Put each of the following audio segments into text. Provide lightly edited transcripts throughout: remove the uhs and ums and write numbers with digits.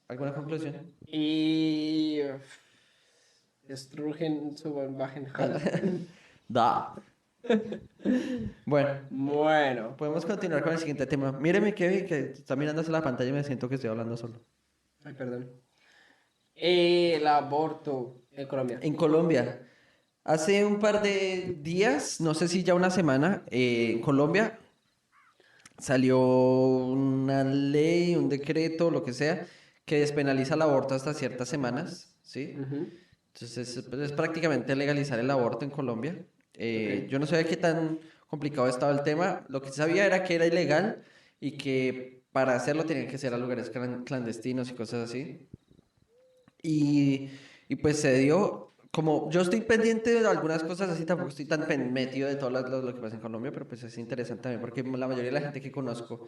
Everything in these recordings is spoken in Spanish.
¿Alguna conclusión? Y Sturgen Bajen. Da. Bueno, Bueno, podemos continuar con el siguiente tema. Míreme, Kevin, que está mirándose la pantalla y me siento que estoy hablando solo. ay, perdón. El aborto en Colombia. En Colombia, hace un par de días, no sé si ya una semana, en Colombia salió una ley, un decreto, lo que sea, que despenaliza el aborto hasta ciertas semanas, ¿sí? Ujú. Entonces es prácticamente legalizar el aborto en Colombia. Ok. Yo no sabía qué tan complicado estaba el tema. Lo que sabía era que era ilegal y que para hacerlo tenían que ser a lugares clandestinos y cosas así. Y, y pues se dio, como yo estoy pendiente de algunas cosas así, tampoco estoy tan metido de todo lo que pasa en Colombia, pero pues es interesante también porque la mayoría de la gente que conozco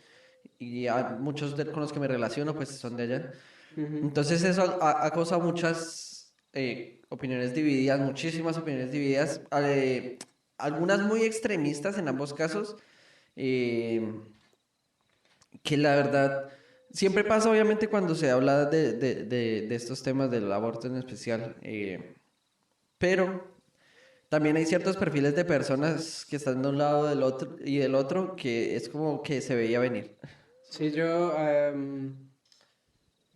y a muchos con los que me relaciono pues son de allá. Ujú. Entonces eso ha causado muchas opiniones divididas, muchísimas opiniones divididas, algunas muy extremistas en ambos casos, eh, que la verdad siempre pasa obviamente cuando se habla de estos temas del aborto en especial, pero también hay ciertos perfiles de personas que están de un lado del otro y del otro que es como que se veía venir. Sí, yo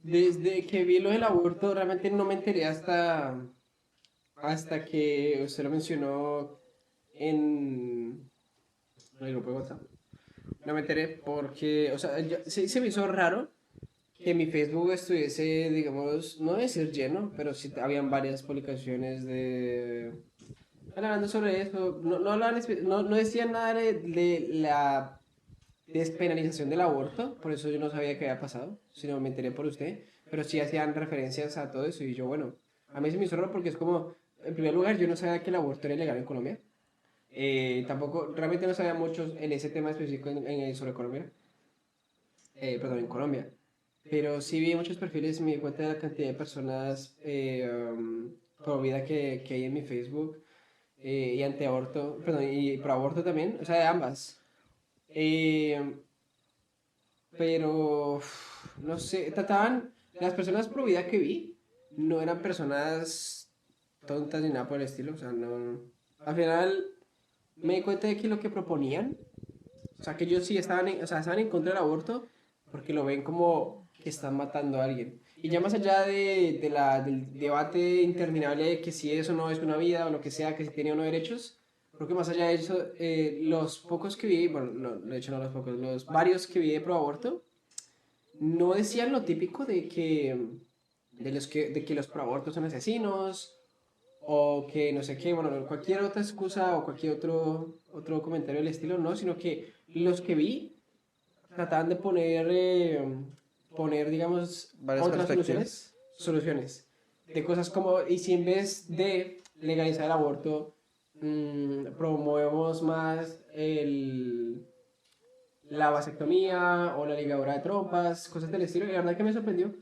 desde que vi lo del aborto realmente no me enteré hasta que usted lo mencionó en el grupo de WhatsApp. No me enteré porque, o sea, sí se me hizo raro que mi Facebook estuviese, digamos, no decir lleno, pero sí habían varias publicaciones de hablando sobre eso. No, no decían nada de la despenalización del aborto, por eso yo no sabía qué había pasado, sino me enteré por usted, pero sí hacían referencias a todo eso y yo, bueno, a mí se me hizo raro porque es como, en primer lugar, yo no sabía que el aborto era ilegal en Colombia. Tampoco, realmente no sabía mucho en ese tema específico sobre Colombia, perdón, en Colombia. Pero sí vi muchos perfiles y me di cuenta de la cantidad de personas pro vida que hay en mi Facebook y antiaborto, perdón, y pro aborto también, o sea, de ambas. Eh, pero, no sé, las personas pro vida que vi no eran personas tontas ni nada por el estilo, o sea, no. Al final me di cuenta de que lo que proponían, o sea, que ellos sí o sea, estaban en contra del aborto porque lo ven como que están matando a alguien. Y ya más allá del debate interminable de que si eso no es una vida o lo que sea, que si tiene o no derechos, creo que más allá de eso, los pocos que vi, bueno, no, de hecho no los pocos, los varios que vi de pro aborto, no decían lo típico de que los pro abortos son asesinos o que no sé qué, bueno, cualquier otra excusa o cualquier otro comentario del estilo, no, sino que los que vi trataban de poner, digamos, Varias otras perspectivas. soluciones, de cosas como, y si en vez de legalizar el aborto, promovemos más la vasectomía o la ligadura de trompas, cosas del estilo, y la verdad que me sorprendió.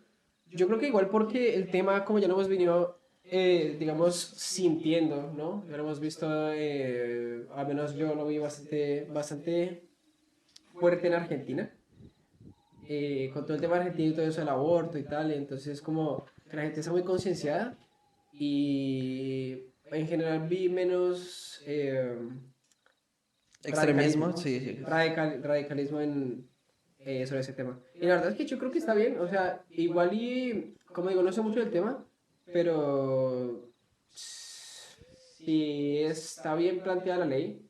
Yo creo que igual porque el tema, como ya lo hemos venido, digamos, sintiendo, ¿no? Ya lo hemos visto, al menos yo lo vi bastante fuerte en Argentina, con todo el tema argentino y todo eso del aborto y tal, entonces como que la gente está muy concienciada y en general vi menos Extremismo, radicalismo, sí, sí. radicalismo sobre ese tema. Y la verdad es que yo creo que está bien, o sea, igual y, como digo, no sé mucho del tema, pero si está bien planteada la ley,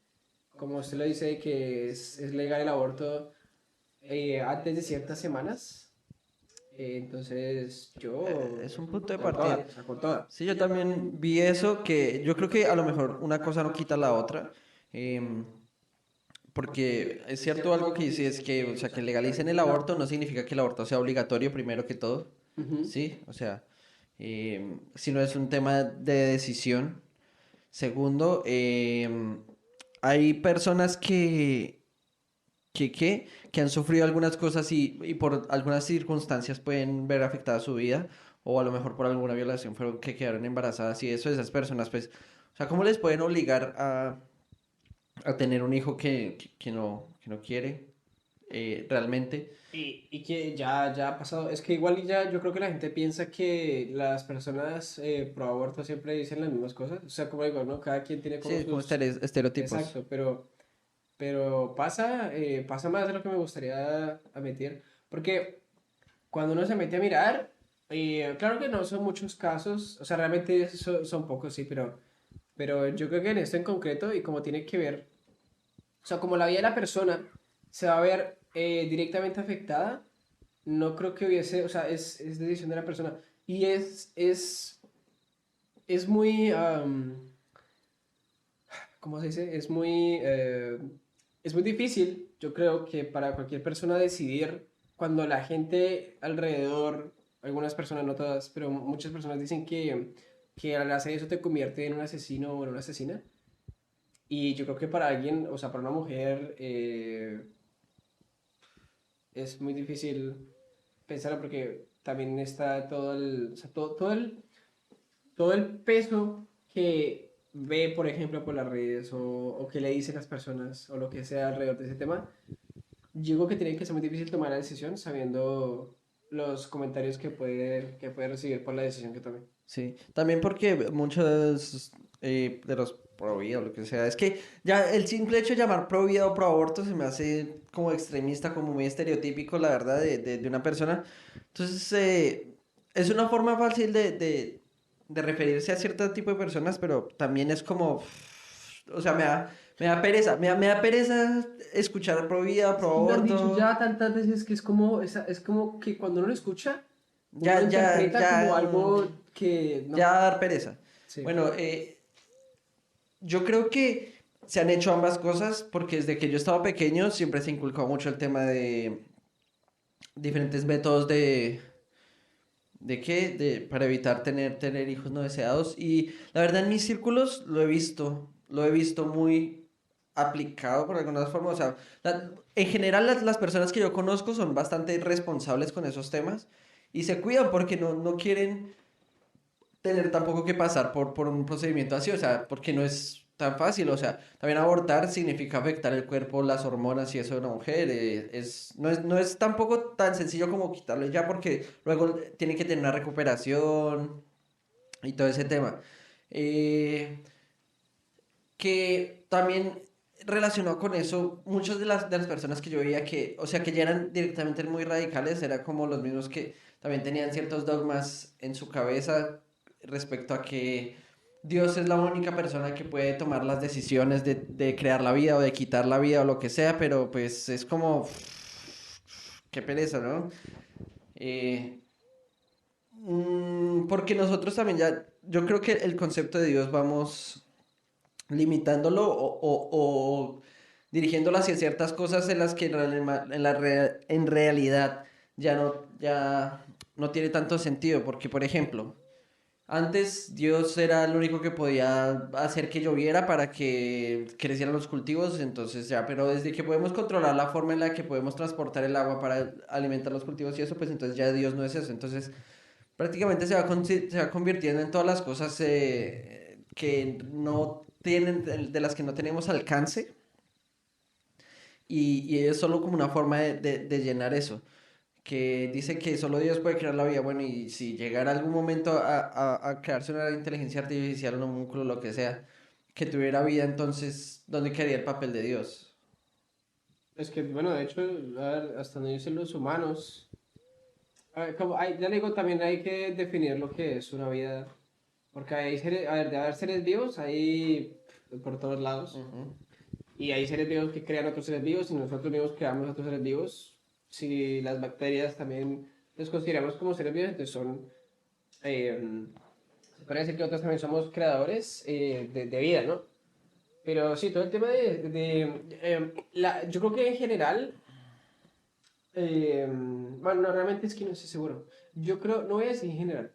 como usted lo dice, que es legal el aborto antes de ciertas semanas, entonces yo, Es un punto de con toda, partida. o sea, con toda. Sí, yo también vi eso, que yo creo que a lo mejor una cosa no quita la otra, em, porque es cierto algo que dice, es que, o sea, que legalicen el aborto no significa que el aborto sea obligatorio primero que todo, Ujú. ¿sí? O sea, si no es un tema de decisión. Segundo, hay personas que han sufrido algunas cosas y por algunas circunstancias pueden ver afectada su vida, o a lo mejor por alguna violación fueron que quedaron embarazadas y eso, esas personas, pues, o sea, ¿cómo les pueden obligar a tener un hijo que no quiere realmente? Y que ya ha pasado, es que igual ya yo creo que la gente piensa que las personas pro aborto siempre dicen las mismas cosas, o sea, como digo, ¿no? Cada quien tiene como Sí, como sus... estereotipos. Exacto, pero pasa más de lo que me gustaría admitir, porque cuando uno se mete a mirar, claro que no son muchos casos, o sea, realmente son pocos, sí, pero yo creo que en esto en concreto y como tiene que ver, o sea, como la vida de la persona se va a ver directamente afectada, no creo que hubiese, o sea, es decisión de la persona. Y es muy, ¿cómo se dice? Es muy difícil, yo creo que para cualquier persona decidir cuando la gente alrededor, algunas personas, no todas, pero muchas personas dicen que al hacer eso te convierte en un asesino o en una asesina. Y yo creo que para alguien, o sea, para una mujer, es muy difícil pensarlo porque también está todo o sea, todo el peso que ve, por ejemplo, por las redes o que le dicen las personas o lo que sea alrededor de ese tema. Yo creo que tiene que ser muy difícil tomar la decisión sabiendo los comentarios que puede recibir por la decisión que tome. Sí, también porque muchos de los pro vida o lo que sea, es que ya el simple hecho de llamar pro vida o pro aborto se me hace como extremista, como muy estereotípico, la verdad, de una persona. Entonces, es una forma fácil de referirse a cierto tipo de personas, pero también es como, o sea, me da pereza, me da pereza escuchar pro vida, Es pro que lo han dicho aborto, ya tantas veces que es como que cuando uno lo escucha, uno lo ya, ya, interpreta como ya, algo que ya no. dar pereza. Sí. Bueno, yo creo que se han hecho ambas cosas porque desde que yo estaba pequeño siempre se inculcó mucho el tema de diferentes métodos ¿de qué? Para evitar tener hijos no deseados. Y la verdad en mis círculos lo he visto muy aplicado por algunas formas. O sea, en general las personas que yo conozco son bastante responsables con esos temas y se cuidan porque no quieren tener tampoco que pasar por un procedimiento así, o sea, porque no es tan fácil, o sea, también abortar significa afectar el cuerpo, las hormonas y eso de una mujer, no es tampoco tan sencillo como quitarlo ya porque luego tiene que tener una recuperación y todo ese tema. Eh, que también relacionado con eso, muchas de las personas que yo veía que, o sea, que ya eran directamente muy radicales, era como los mismos que también tenían ciertos dogmas en su cabeza respecto a que Dios es la única persona que puede tomar las decisiones de crear la vida o de quitar la vida o lo que sea, pero pues es como, qué pereza, ¿no? Eh, porque nosotros también ya, yo creo que el concepto de Dios vamos limitándolo o dirigiéndolo hacia ciertas cosas en las que en realidad ya no tiene tanto sentido. Porque, por ejemplo, antes Dios era el único que podía hacer que lloviera para que crecieran los cultivos, entonces ya, pero desde que podemos controlar la forma en la que podemos transportar el agua para alimentar los cultivos y eso, pues entonces ya Dios no es eso. Entonces prácticamente se va convirtiendo en todas las cosas que no tienen, de las que no tenemos alcance y es solo como una forma de llenar eso, que dice que solo Dios puede crear la vida, bueno, y si llegara algún momento a crearse una inteligencia artificial, un homúnculo, lo que sea, que tuviera vida, entonces, ¿dónde quedaría el papel de Dios? Es que, bueno, de hecho, a ver, hasta donde dicen los humanos, a ver, ya le digo, también hay que definir lo que es una vida, porque hay seres, a ver, de haber seres vivos, hay por todos lados, Ujú. y hay seres vivos que crean otros seres vivos, y nosotros mismos creamos otros seres vivos. Si las bacterias también los consideramos como seres vivos, entonces eh, se puede decir que nosotros también somos creadores de vida, ¿no? Pero sí, todo el tema yo creo que en general, bueno, no, realmente es que no estoy seguro. Yo creo, no voy a decir en general,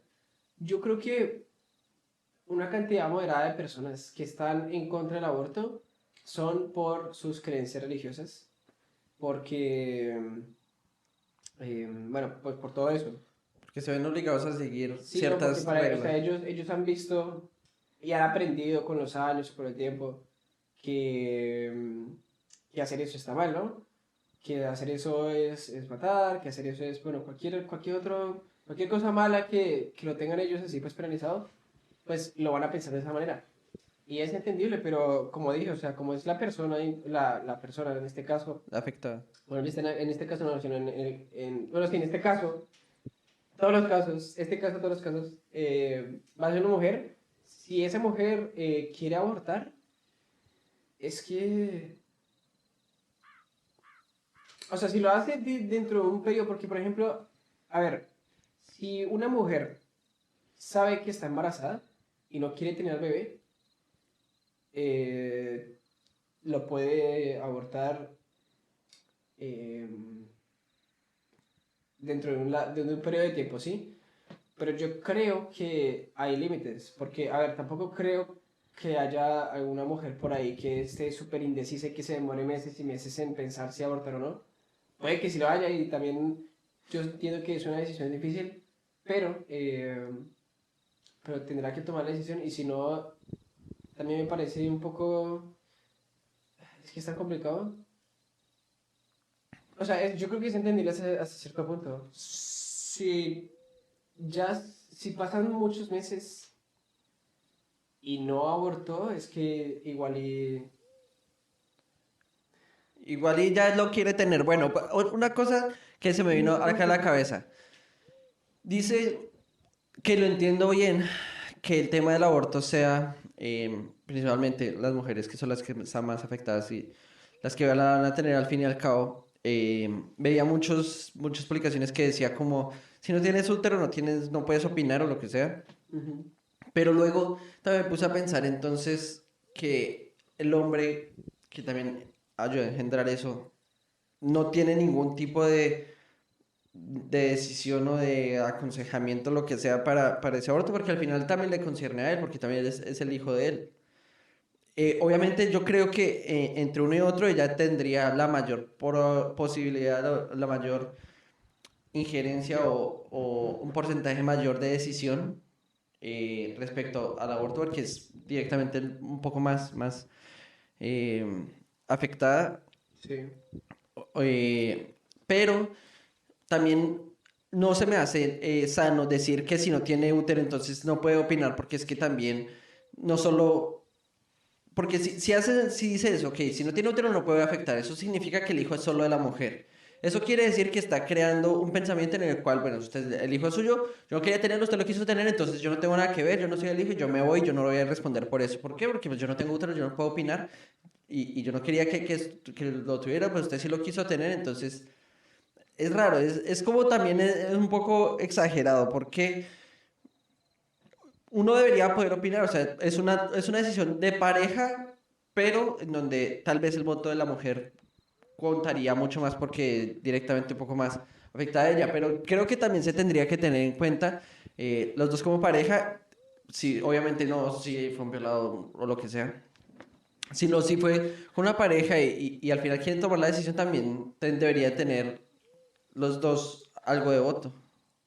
yo creo que una cantidad moderada de personas que están en contra del aborto son por sus creencias religiosas, porque, bueno, pues por todo eso. Porque se ven obligados a seguir Sí, no, porque ciertas para, o reglas. sea, ellos han visto y han aprendido con los años, con el tiempo, que, que hacer eso está mal, ¿no? que hacer eso es matar, que hacer eso es, bueno, cualquier cosa mala que lo tengan ellos así pues penalizado, pues lo van a pensar de esa manera. Y es entendible, pero como dije, o sea, como es la persona, la persona en este caso, Afectada. bueno, en este caso no, sino bueno, sí, en este caso, todos los casos, este caso, todos los casos, va a ser una mujer, si esa mujer quiere abortar, es que, o sea, si lo hace dentro de un periodo, porque por ejemplo, a ver, si una mujer sabe que está embarazada y no quiere tener al bebé, eh, lo puede abortar eh, dentro de un periodo de tiempo, ¿sí? Pero yo creo que hay límites, porque, a ver, tampoco creo que haya alguna mujer por ahí que esté súper indecisa y que se demore meses y meses en pensar si abortar o no. Puede que sí lo haya y también yo entiendo que es una decisión difícil, pero, eh, pero tendrá que tomar la decisión y si no, también me parece un poco... Es que es tan complicado. O sea, yo creo que es entendible hasta cierto punto. Si pasan muchos meses y no abortó, es que igual y... Igual y ya lo quiere tener. Bueno, una cosa que se me vino acá a la cabeza. Dice que lo entiendo bien, que el tema del aborto sea principalmente las mujeres que son las que están más afectadas y las que van a tener al fin y al cabo. Veía muchas publicaciones que decía como, si no tienes útero, no puedes opinar o lo que sea. Ujú. Pero luego también me puse a pensar entonces que el hombre que también ayuda a engendrar eso no tiene ningún tipo de decisión o de aconsejamiento, lo que sea, para ese aborto, porque al final también le concierne a él, porque también es el hijo de él. Obviamente yo creo que entre uno y otro ella tendría la mayor posibilidad, la mayor injerencia o un porcentaje mayor de decisión respecto al aborto, porque es directamente un poco más eh, afectada. Sí. eh, pero también no se me hace sano decir que si no tiene útero entonces no puede opinar, porque es que también no solo... Porque si dice eso, ok, si no tiene útero no puede afectar, eso significa que el hijo es solo de la mujer. Eso quiere decir que está creando un pensamiento en el cual, bueno, usted, el hijo es suyo, yo no quería tenerlo, usted lo quiso tener, entonces yo no tengo nada que ver, yo no soy el hijo y yo me voy, yo no lo voy a responder por eso. ¿Por qué? Porque pues, yo no tengo útero, yo no puedo opinar y yo no quería que lo tuviera, pues usted sí lo quiso tener, entonces es raro, es como también es un poco exagerado, porque uno debería poder opinar, o sea, es una decisión de pareja, pero en donde tal vez el voto de la mujer contaría mucho más porque directamente un poco más afectada a ella, pero creo que también se tendría que tener en cuenta los dos como pareja, si obviamente no, si fue un violado o lo que sea, sino si fue con una pareja y al final quieren tomar la decisión también debería tener los dos algo de voto.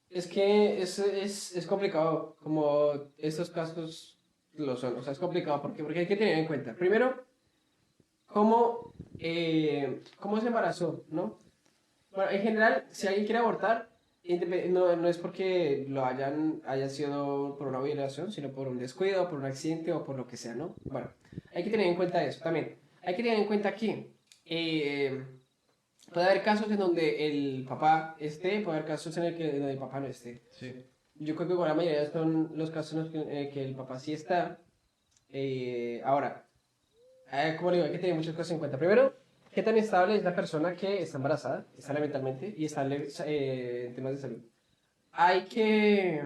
Es que es complicado, como estos casos lo son. O sea, es complicado porque hay que tener en cuenta. Primero, cómo se embarazó, ¿no? Bueno, en general, si alguien quiere abortar, no es porque haya sido por una violación, sino por un descuido, por un accidente o por lo que sea, ¿no? Bueno, hay que tener en cuenta eso también. Hay que tener en cuenta que eh, puede haber casos en donde el papá esté, puede haber casos en donde el papá no esté. Sí. Yo creo que con la mayoría son los casos en los que el papá sí está. Ahora, como le digo, hay que tener muchas cosas en cuenta. Primero, qué tan estable es la persona que está embarazada, estable mentalmente y estable en temas de salud. Hay que,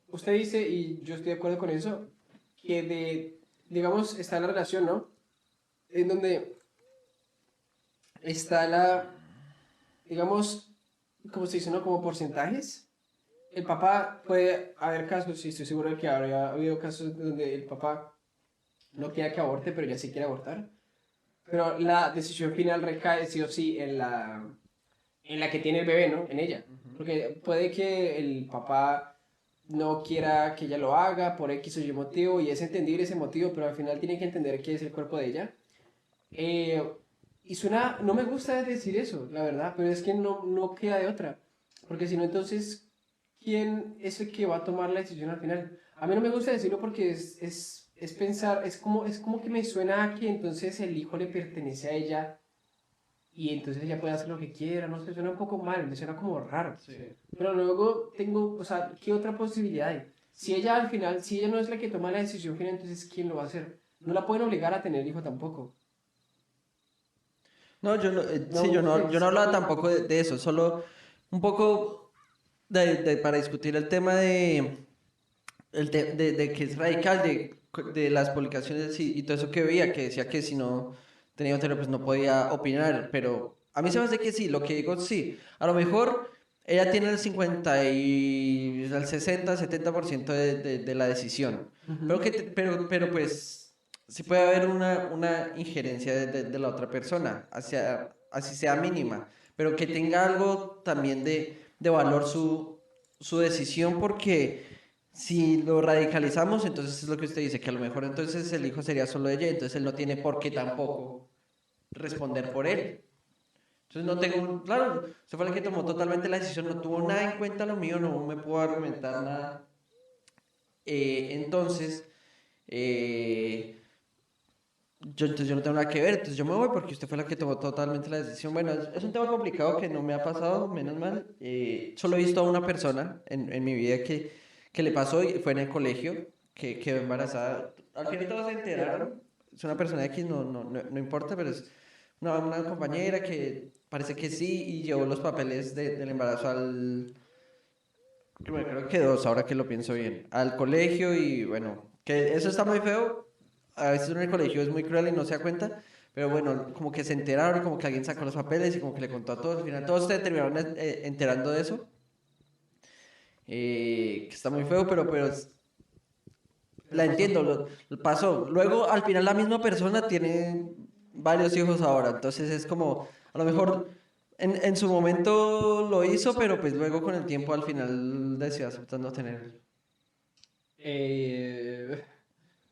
usted dice, y yo estoy de acuerdo con eso, que digamos, está la relación, ¿no? En donde está digamos, como se dice, ¿no? Como porcentajes. El papá puede haber casos, y estoy seguro de que habría habido casos donde el papá no quiera que aborte, pero ya sí quiere abortar. Pero la decisión final recae sí o sí en la que tiene el bebé, ¿no? En ella. Porque puede que el papá no quiera que ella lo haga por X o Y motivo, y es entendible ese motivo, pero al final tiene que entender que es el cuerpo de ella. Eh, Y suena, no me gusta decir eso, la verdad, pero es que no queda de otra. Porque si no, entonces, ¿quién es el que va a tomar la decisión al final? A mí no me gusta decirlo porque es pensar, es como que me suena a que entonces el hijo le pertenece a ella y entonces ella puede hacer lo que quiera, no sé, suena un poco mal, me suena como raro. Sí. Pero luego tengo, o sea, ¿qué otra posibilidad hay? Si ella al final, si ella no es la que toma la decisión final, entonces ¿quién lo va a hacer? No la pueden obligar a tener hijo tampoco. No, yo no, sí, No sé, yo no hablaba tampoco de eso, solo un poco para discutir el tema de que es radical, de las publicaciones y todo eso que veía, que decía que si no tenía utero, pues no podía opinar, pero a mí se me hace que sí, lo que digo sí, a lo mejor ella tiene el 60, 70% de la decisión, pero, Ujú. pero pues sí puede haber una injerencia de la otra persona, así sea mínima, pero que tenga algo también de valor su decisión porque... Si lo radicalizamos, entonces es lo que usted dice, que a lo mejor entonces el hijo sería solo de ella, entonces él no tiene por qué tampoco responder por él. Entonces no tengo, claro, se fue el que tomó totalmente la decisión, no tuvo nada en cuenta lo mío, no me pudo argumentar nada. Entonces, eh, entonces yo no tengo nada que ver, entonces yo me voy porque usted fue la que tomó totalmente la decisión. Bueno, es un tema complicado que no me ha pasado, menos mal. Solo he visto a una persona en mi vida que le pasó y fue en el colegio, que quedó embarazada. Al final todos se enteraron. Es una persona X, no importa, pero es una compañera que parece que sí y llevó los papeles del embarazo bueno, creo que dos, ahora que lo pienso bien, al colegio y bueno, que eso está muy feo. A veces uno en el colegio es muy cruel y no se da cuenta, pero bueno, como que se enteraron, como que alguien sacó los papeles y como que le contó a todos. Al final todos se terminaron enterando de eso, que está muy feo, pero la entiendo, lo pasó. Luego, al final, la misma persona tiene varios hijos ahora, entonces es como, a lo mejor en su momento lo hizo, pero pues luego con el tiempo al final decidió aceptar no tener. Eh,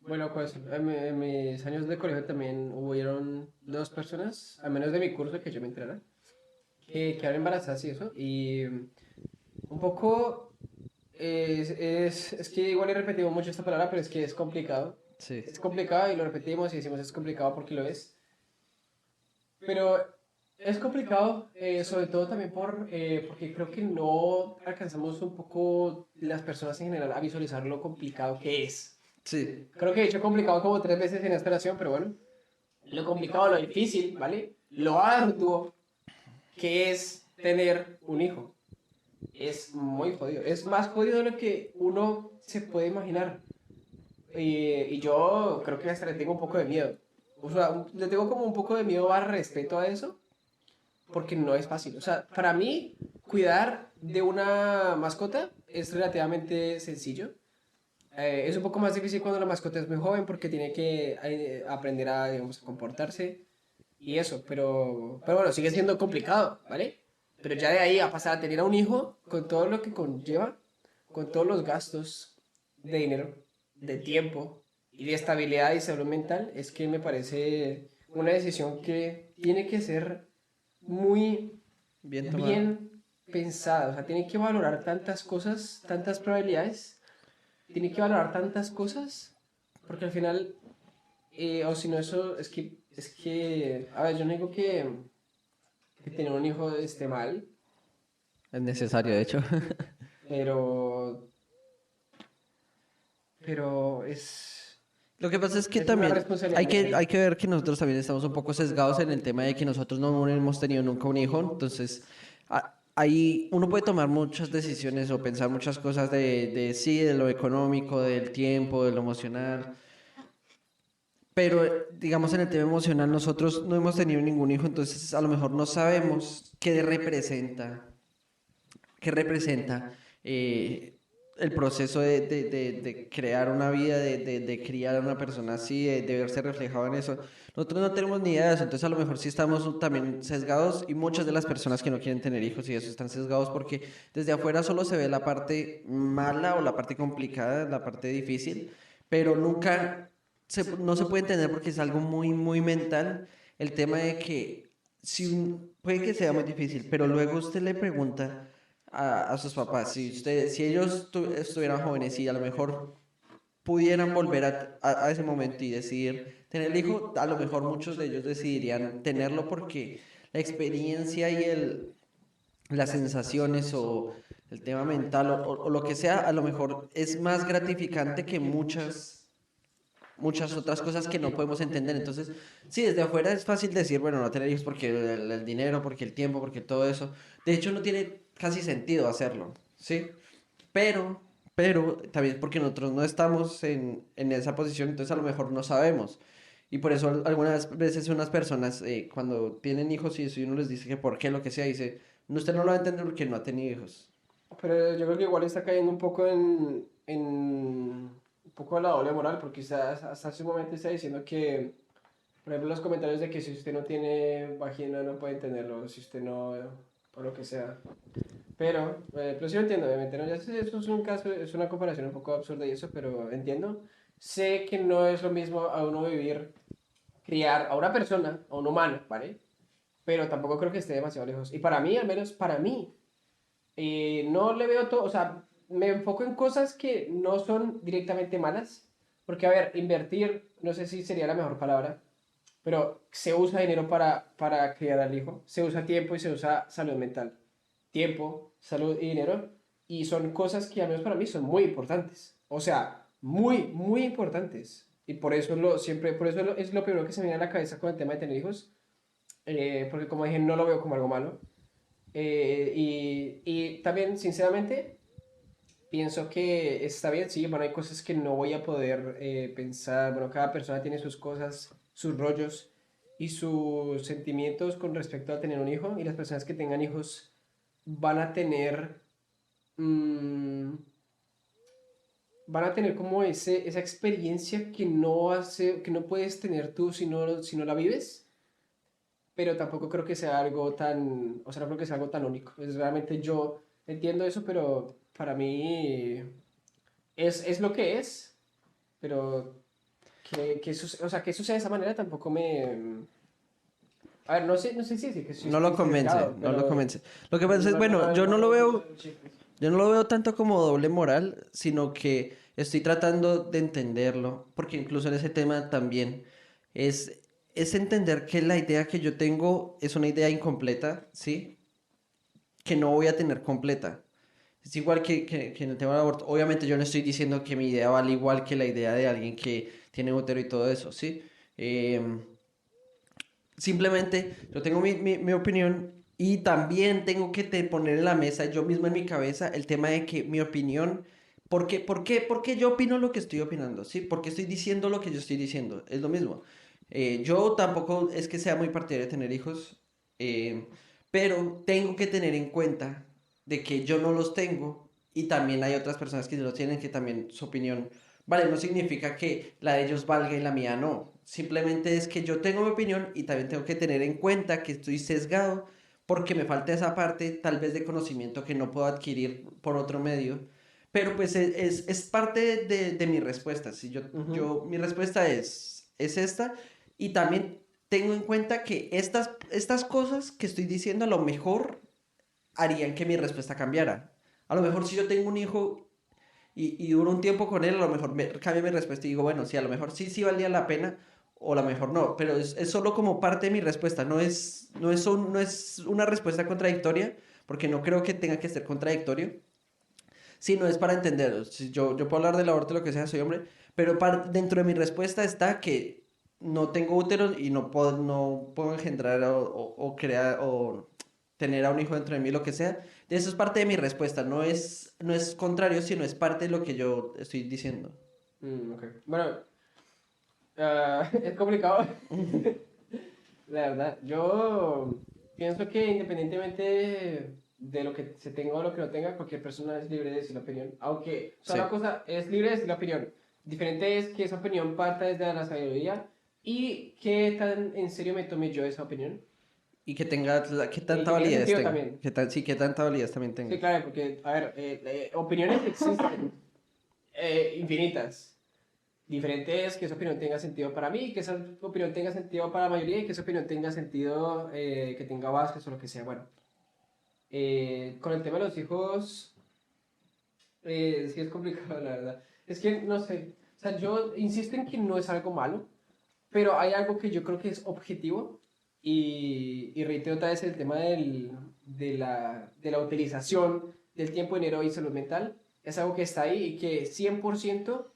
bueno, pues en mis años de colegio también hubieron dos personas, al menos de mi curso que yo me enterara, que quedaron embarazadas y eso. Y un poco, es que igual he repetido mucho esta palabra, pero es que es complicado. Sí. Es complicado y lo repetimos y decimos es complicado porque lo es. Pero es complicado, sobre todo también porque creo que no alcanzamos un poco las personas en general a visualizar lo complicado que es. Sí, Creo que he dicho complicado como tres veces en esta oración, pero bueno. Lo complicado, lo difícil, ¿vale? Lo arduo que es tener un hijo. Es muy jodido. Es más jodido de lo que uno se puede imaginar. Y yo creo que hasta le tengo un poco de miedo. O sea, le tengo como un poco de miedo al respeto a eso, porque no es fácil. O sea, para mí, cuidar de una mascota es relativamente sencillo. Es un poco más difícil cuando la mascota es muy joven porque tiene que aprender a, digamos, a comportarse y eso, pero bueno, sigue siendo complicado, ¿vale? Pero ya de ahí a pasar a tener a un hijo con todo lo que conlleva, con todos los gastos de dinero, de tiempo y de estabilidad y salud mental, es que me parece una decisión que tiene que ser muy bien tomado. bien pensada, o sea, tiene que valorar tantas cosas, tantas probabilidades, tiene que valorar tantas cosas, porque al final, o si no, eso a ver, yo no digo que tener un hijo esté mal, Es necesario, de hecho. pero, pero Lo que pasa es que es una también responsabilidad muy grande. hay que ver que nosotros también estamos un poco sesgados en el tema de que nosotros no hemos tenido nunca un hijo. Entonces, ahí uno puede tomar muchas decisiones o pensar muchas cosas de sí, de lo económico, del tiempo, de lo emocional. Pero, digamos, en el tema emocional, nosotros no hemos tenido ningún hijo, entonces a lo mejor no sabemos qué representa el proceso de crear una vida, de criar a una persona así, de verse reflejado en eso. Nosotros no tenemos ni idea de eso, entonces a lo mejor sí estamos también sesgados y muchas de las personas que no quieren tener hijos y eso están sesgados porque desde afuera solo se ve la parte mala o la parte complicada, la parte difícil, pero nunca no se puede entender porque es algo muy mental el tema de que puede que sea muy difícil, pero luego usted le pregunta a sus papás, si ellos estuvieran jóvenes y a lo mejor pudieran volver a ese momento y decidir tener el hijo, a lo mejor muchos de ellos decidirían tenerlo porque la experiencia y las sensaciones o el tema mental o lo que sea, a lo mejor es más gratificante que muchas otras cosas que no podemos entender. Entonces, sí, desde afuera es fácil decir, bueno, no tener hijos porque el dinero, porque el tiempo, porque todo eso. De hecho, no tiene casi sentido hacerlo, ¿sí? Pero, pero también porque nosotros no estamos en esa posición, entonces a lo mejor no sabemos. Y por eso algunas veces unas personas, cuando tienen hijos y eso, y uno les dice que por qué, lo que sea, dice, no, usted no lo va a entender porque no ha tenido hijos. Pero yo creo que igual está cayendo un poco en un poco la doble moral, porque hasta hace un momento está diciendo que, por ejemplo, los comentarios de que si usted no tiene vagina no puede entenderlo, si usted no, o lo que sea. Pero sí lo entiendo, obviamente, ¿no? Ya sé, eso es un caso, es una comparación un poco absurda y eso, pero entiendo. Sé que no es lo mismo a uno vivir, criar a una persona, a un humano, ¿vale? Pero tampoco creo que esté demasiado lejos. Y para mí, al menos para mí, no le veo todo, o sea, me enfoco en cosas que no son directamente malas, porque a ver, invertir, no sé si sería la mejor palabra, pero se usa dinero para criar al hijo, se usa tiempo y se usa salud mental. Tiempo, salud y dinero, y son cosas que al menos para mí son muy importantes, o sea, muy, muy importantes. Y por eso siempre, por eso es lo primero que se me viene a la cabeza con el tema de tener hijos, porque como dije, no lo veo como algo malo. Y también, sinceramente, pienso que está bien, sí, bueno, hay cosas que no voy a poder pensar, bueno, cada persona tiene sus cosas, sus rollos y sus sentimientos con respecto a tener un hijo, y las personas que tengan hijos van a tener, mm, van a tener como esa experiencia que no puedes tener tú si no la vives, pero tampoco creo que sea algo tan, o sea, no creo que sea algo tan único. Es realmente yo entiendo eso, pero para mí es lo que es, pero o sea, que eso sea de esa manera tampoco me... A ver, no sé si decir que No lo estoy convence, sesgado, no lo pero convence. Lo que pasa es, bueno, no me gusta el chip. yo no lo veo tanto como doble moral, sino que estoy tratando de entenderlo, porque incluso en ese tema también es, es entender que la idea que yo tengo es una idea incompleta, ¿sí? Que no voy a tener completa. Es igual que en el tema del aborto. Obviamente yo no estoy diciendo que mi idea vale igual que la idea de alguien que tiene útero y todo eso, ¿sí? Simplemente yo tengo mi opinión y también tengo que poner en la mesa yo mismo en mi cabeza el tema de que mi opinión, por qué yo opino lo que estoy opinando? ¿Sí? ¿Por qué estoy diciendo lo que yo estoy diciendo? Es lo mismo. Yo tampoco es que sea muy partidario de tener hijos, eh, pero tengo que tener en cuenta de que yo no los tengo y también hay otras personas que los tienen que también su opinión, vale, no significa que la de ellos valga y la mía no. Simplemente es que yo tengo mi opinión y también tengo que tener en cuenta que estoy sesgado porque me falta esa parte tal vez de conocimiento que no puedo adquirir por otro medio. Pero pues es parte de mi respuesta. Si Ujú. mi respuesta es esta y también tengo en cuenta que estas cosas que estoy diciendo a lo mejor harían que mi respuesta cambiara. A lo mejor si yo tengo un hijo y duro un tiempo con él, a lo mejor cambio mi respuesta y digo, bueno, sí, a lo mejor sí valía la pena o a lo mejor no, pero es solo como parte de mi respuesta, no es una respuesta contradictoria, porque no creo que tenga que ser contradictorio, sino es para entender. Si yo puedo hablar del aborto, lo que sea, soy hombre, pero dentro de mi respuesta está que no tengo útero y no puedo engendrar o crear o tener a un hijo dentro de mí, lo que sea. Eso es parte de mi respuesta, no es contrario, sino es parte de lo que yo estoy diciendo. Ok. Bueno, es complicado. La verdad, yo pienso que independientemente de lo que se tenga o lo que no tenga, cualquier persona es libre de decir la opinión. Aunque, o sea, una Sí. cosa es libre de decir la opinión. Diferente es que esa opinión parta desde la sabiduría y qué tan en serio me tome yo esa opinión. Y que tenga, que Y tanta que tenga validez sentido tenga. también. Sí, que tanta validez también Sí, tenga. claro, porque, a ver, opiniones existen infinitas. Diferente es que esa opinión tenga sentido para mí, que esa opinión tenga sentido para la mayoría y que esa opinión tenga sentido, que tenga bases o lo que sea. Bueno, con el tema de los hijos, sí es complicado, la verdad. Es que, no sé, o sea, yo insisto en que no es algo malo, pero hay algo que yo creo que es objetivo y reitero otra vez el tema de la utilización del tiempo, dinero y salud mental. Es algo que está ahí y que 100%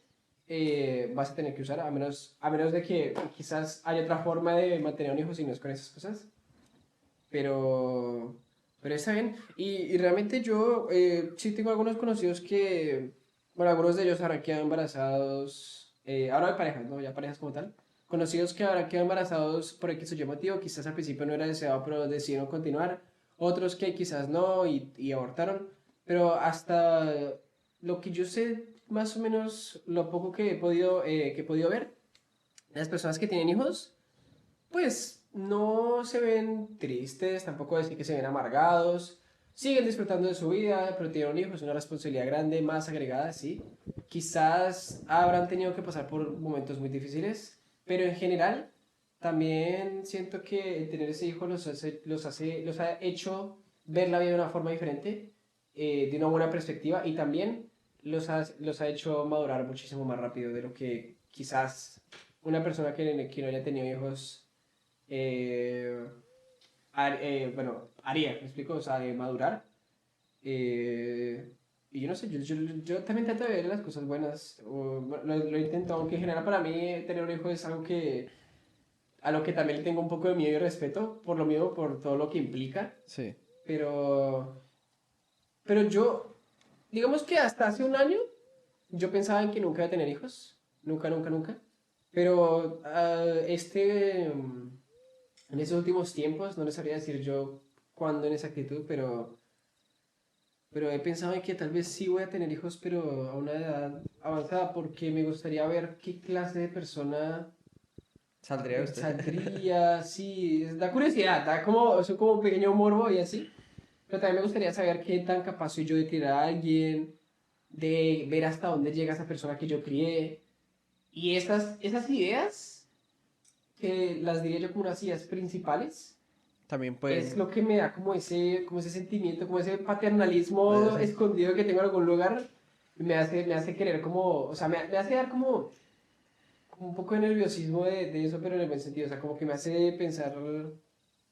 vas a tener que usar, a menos de que quizás haya otra forma de mantener un hijo si no es con esas cosas. Pero, pero está bien. Y realmente yo sí tengo algunos conocidos que, bueno, algunos de ellos habrán quedado embarazados, ahora de parejas, ¿no? Ya parejas como tal. Conocidos que habrán quedado embarazados por X o Y motivo, quizás al principio no era deseado, pero decidieron continuar. Otros que quizás no y abortaron. Pero hasta lo que yo sé, más o menos, lo poco que he podido ver, las personas que tienen hijos pues no se ven tristes, tampoco decir que se ven amargados, siguen disfrutando de su vida, pero tienen un hijo, es una responsabilidad grande, más agregada, sí. Quizás habrán tenido que pasar por momentos muy difíciles, pero en general también siento que el tener ese hijo los ha hecho ver la vida de una forma diferente, de una buena perspectiva y también los ha hecho madurar muchísimo más rápido de lo que quizás una persona que no haya tenido hijos eh, bueno, haría, ¿me explico? O sea, de madurar. Y yo no sé, yo también trato de ver las cosas buenas. Bueno, lo intento, aunque en general para mí tener un hijo es algo que a lo que también le tengo un poco de miedo y respeto, por lo mismo, por todo lo que implica. Sí. Pero, pero yo, digamos que hasta hace un año, yo pensaba en que nunca iba a tener hijos. Nunca, nunca, nunca. Pero en esos últimos tiempos, no les sabría decir yo cuándo en exactitud, pero he pensado en que tal vez sí voy a tener hijos, pero a una edad avanzada, porque me gustaría ver qué clase de persona ¿Saldría usted? saldría, sí, da curiosidad, es como un pequeño morbo y así, pero también me gustaría saber qué tan capaz soy yo de criar a alguien, de ver hasta dónde llega esa persona que yo crié, y esas ideas, que las diría yo como unas ideas principales, También es pueden, lo que me da como ese sentimiento, como ese puede paternalismo ser. escondido que tengo en algún lugar, y me hace querer como, o sea, me hace dar como un poco de nerviosismo de eso, pero en el buen sentido, o sea, como que me hace pensar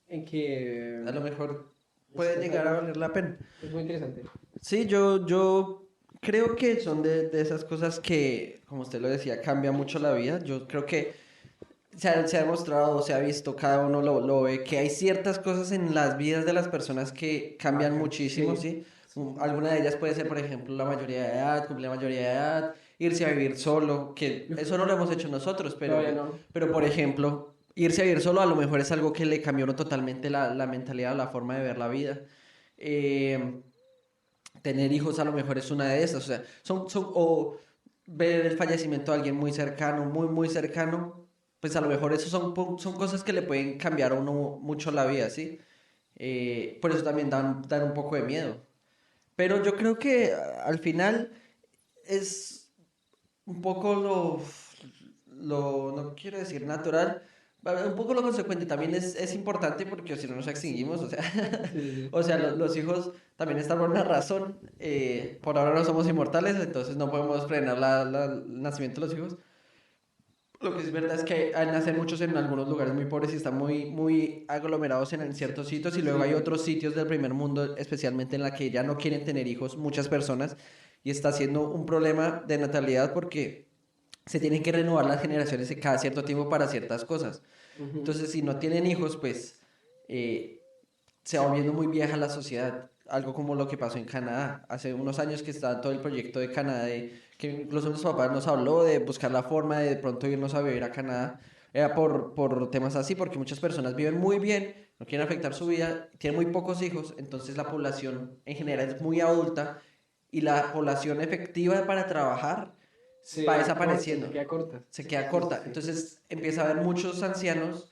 en A lo que mejor es, puede es llegar a algo, valer la pena. es muy interesante. Sí, yo creo que son de esas cosas que, como usted lo decía, cambia mucho la vida. Yo creo que se ha demostrado, se ha visto, cada uno lo ve, que hay ciertas cosas en las vidas de las personas que cambian Marcan, muchísimo, sí, ¿sí? sí, sí, Alguna de ellas puede ser, por ejemplo, la mayoría de edad, cumplir la mayoría de edad, irse a vivir solo, que uf, eso no lo hemos hecho nosotros, todavía no. pero por ejemplo, irse a vivir solo a lo mejor es algo que le cambió a uno totalmente la mentalidad, la forma de ver la vida. Eh, Tener hijos a lo mejor es una de esas, o sea, o ver el fallecimiento de alguien muy cercano, muy, muy cercano, pues a lo mejor eso son cosas que le pueden cambiar a uno mucho la vida, ¿sí? Por eso también dan un poco de miedo. Pero yo creo que al final es un poco no quiero decir natural, un poco lo consecuente también es importante porque si no nos extinguimos, o sea, Sí, sí, o sea, los hijos también están por una razón, por ahora no somos inmortales, entonces no podemos frenar el nacimiento de los hijos. Lo que es verdad es que nacen muchos en algunos lugares muy pobres y están muy, muy aglomerados en ciertos sitios y luego hay sí. otros sitios del primer mundo, especialmente en la que ya no quieren tener hijos muchas personas y está siendo un problema de natalidad porque se tienen que renovar las generaciones cada cierto tiempo para ciertas cosas. Ujú. Entonces, si no tienen hijos, pues eh, se va volviendo muy vieja la sociedad. Algo como lo que pasó en Canadá. Hace unos años que estaba todo el proyecto de Canadá, que incluso mis papás nos habló de buscar la forma de pronto irnos a vivir a Canadá. Era por temas así, porque muchas personas viven muy bien, no quieren afectar su vida, tienen muy pocos hijos, entonces la población en general es muy adulta y la población efectiva para trabajar va Se desapareciendo, queda corta. se queda Sí, sí, corta. sí. Entonces empieza a haber muchos ancianos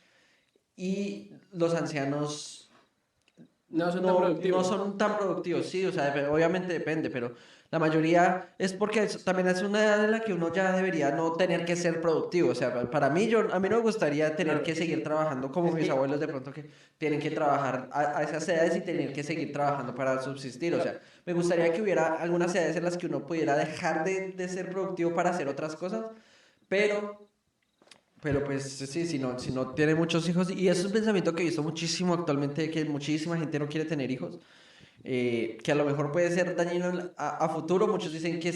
y los ancianos No son tan no productivos. son tan productivos, sí, o sea, obviamente depende, pero La mayoría es porque también es una edad en la que uno ya debería no tener que ser productivo. O sea, para mí, a mí no me gustaría tener Claro. que seguir trabajando como Es mis que, abuelos de pronto que tienen que trabajar a esas edades y tener que seguir trabajando para subsistir. O sea, me gustaría que hubiera algunas edades en las que uno pudiera dejar de ser productivo para hacer otras cosas, pero... Pero pues sí, si no tiene muchos hijos, y eso es un pensamiento que he visto muchísimo actualmente, que muchísima gente no quiere tener hijos, que a lo mejor puede ser dañino a futuro. Muchos dicen que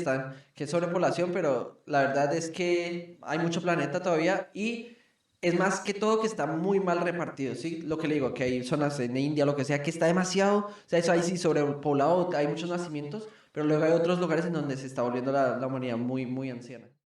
es sobrepoblación, pero la verdad es que hay mucho planeta todavía y es más que todo que está muy mal repartido, ¿sí? Lo que le digo, que hay zonas en India, lo que sea, que está demasiado, o sea, eso ahí sí sobrepoblado, hay muchos nacimientos, pero luego hay otros lugares en donde se está volviendo la humanidad muy, muy anciana.